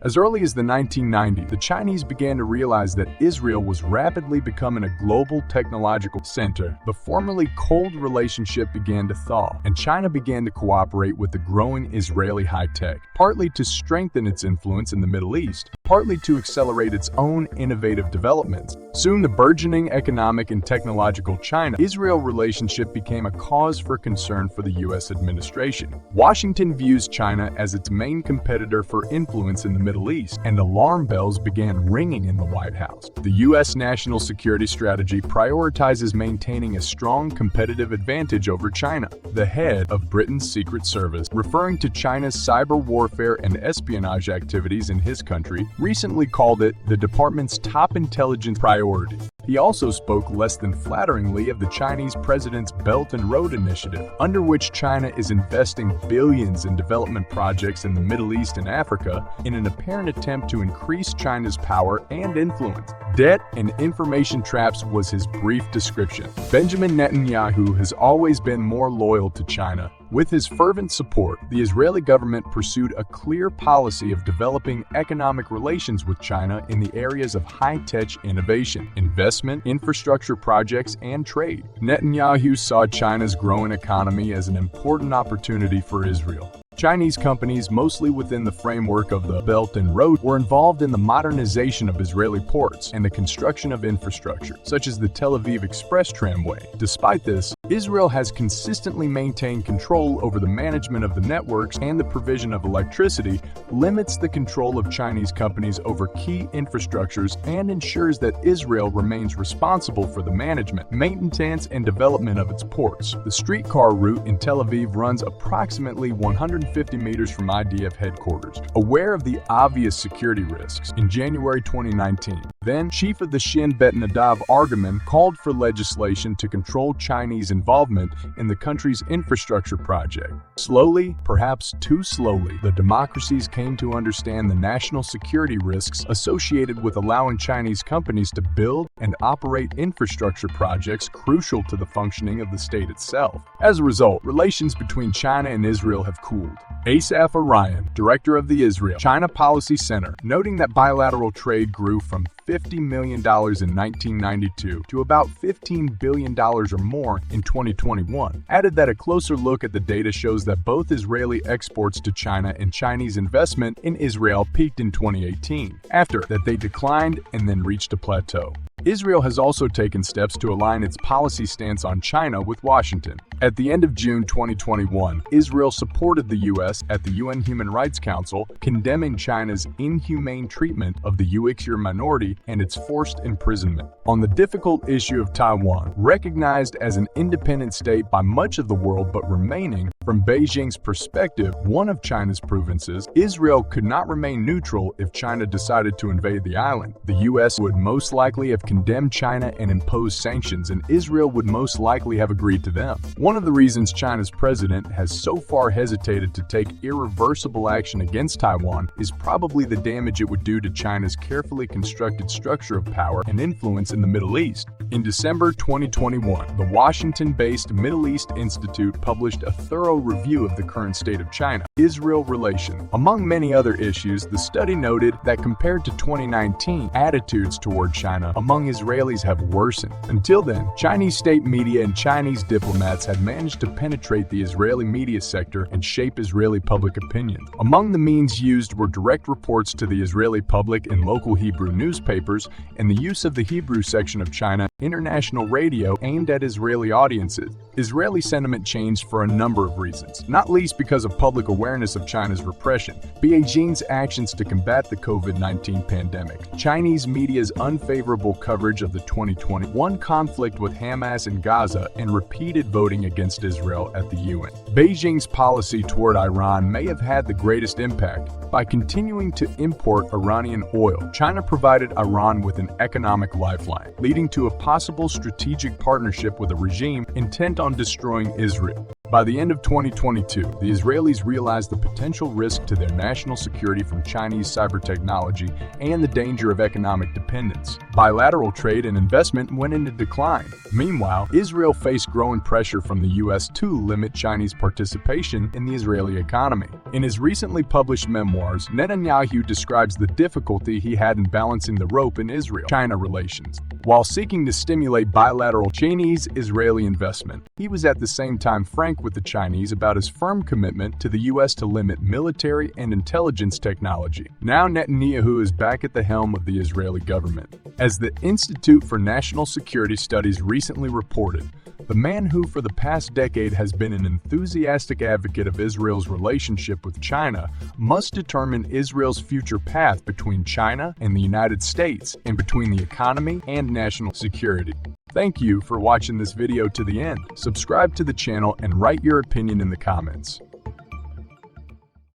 As early as the 1990s, the Chinese began to realize that Israel was rapidly becoming a global technological center. The formerly cold relationship began to thaw, and China began to cooperate with the growing Israeli high-tech, partly to strengthen its influence in the Middle East, partly to accelerate its own innovative developments. Soon, the burgeoning economic and technological China-Israel relationship became a cause for concern for the U.S. administration. Washington views China as its main competitor for influence in the Middle East, and alarm bells began ringing in the White House. The U.S. national security strategy prioritizes maintaining a strong competitive advantage over China. The head of Britain's Secret Service, referring to China's cyber warfare and espionage activities in his country, recently called it the department's top intelligence priority. He also spoke less than flatteringly of the Chinese president's Belt and Road Initiative, under which China is investing billions in development projects in the Middle East and Africa in an apparent attempt to increase China's power and influence. Debt and information traps was his brief description. Benjamin Netanyahu has always been more loyal to China. With his fervent support, the Israeli government pursued a clear policy of developing economic relations with China in the areas of high-tech innovation, investment, infrastructure projects, and trade. Netanyahu saw China's growing economy as an important opportunity for Israel. Chinese companies, mostly within the framework of the Belt and Road, were involved in the modernization of Israeli ports and the construction of infrastructure, such as the Tel Aviv Express tramway. Despite this, Israel has consistently maintained control over the management of the networks, and the provision of electricity limits the control of Chinese companies over key infrastructures and ensures that Israel remains responsible for the management, maintenance, and development of its ports. The streetcar route in Tel Aviv runs approximately 150 meters from IDF headquarters. Aware of the obvious security risks, in January 2019, then Chief of the Shin Bet Nadav Argaman called for legislation to control Chinese involvement in the country's infrastructure project. Slowly, perhaps too slowly, the democracies came to understand the national security risks associated with allowing Chinese companies to build and operate infrastructure projects crucial to the functioning of the state itself. As a result, relations between China and Israel have cooled. Asaf Orion, director of the Israel-China Policy Center, noting that bilateral trade grew from $50 million in 1992 to about $15 billion or more in 2021, added that a closer look at the data shows that both Israeli exports to China and Chinese investment in Israel peaked in 2018. After that, they declined and then reached a plateau. Israel has also taken steps to align its policy stance on China with Washington. At the end of June 2021, Israel supported the U.S. at the UN Human Rights Council, condemning China's inhumane treatment of the Uyghur minority and its forced imprisonment. On the difficult issue of Taiwan, recognized as an independent state by much of the world but remaining, from Beijing's perspective, one of China's provinces, Israel could not remain neutral if China decided to invade the island. The U.S. would most likely have condemned China and imposed sanctions, and Israel would most likely have agreed to them. One of the reasons China's president has so far hesitated to take irreversible action against Taiwan is probably the damage it would do to China's carefully constructed structure of power and influence in the Middle East. In December 2021, the Washington-based Middle East Institute published a thorough review of the current state of China-Israel relations. Among many other issues, the study noted that compared to 2019, attitudes toward China among Israelis have worsened. Until then, Chinese state media and Chinese diplomats had managed to penetrate the Israeli media sector and shape Israeli public opinion. Among the means used were direct reports to the Israeli public in local Hebrew newspapers and the use of the Hebrew section of China international radio aimed at Israeli audiences. Israeli sentiment changed for a number of reasons, not least because of public awareness of China's repression, Beijing's actions to combat the COVID-19 pandemic, Chinese media's unfavorable coverage of the 2021 conflict with Hamas in Gaza, and repeated voting against Israel at the UN. Beijing's policy toward Iran may have had the greatest impact. By continuing to import Iranian oil, China provided Iran with an economic lifeline, leading to a possible strategic partnership with a regime intent on destroying Israel. By the end of 2022, the Israelis realized the potential risk to their national security from Chinese cyber technology and the danger of economic dependence. Bilateral trade and investment went into decline. Meanwhile, Israel faced growing pressure from the U.S. to limit Chinese participation in the Israeli economy. In his recently published memoirs, Netanyahu describes the difficulty he had in balancing the rope in Israel-China relations, while seeking to stimulate bilateral Chinese-Israeli investment. He was at the same time frank with the Chinese about his firm commitment to the U.S. to limit military and intelligence technology. Now Netanyahu is back at the helm of the Israeli government. As the Institute for National Security Studies recently reported, the man who for the past decade has been an enthusiastic advocate of Israel's relationship with China must determine Israel's future path between China and the United States and between the economy and national security. Thank you for watching this video to the end. Subscribe to the channel and write your opinion in the comments.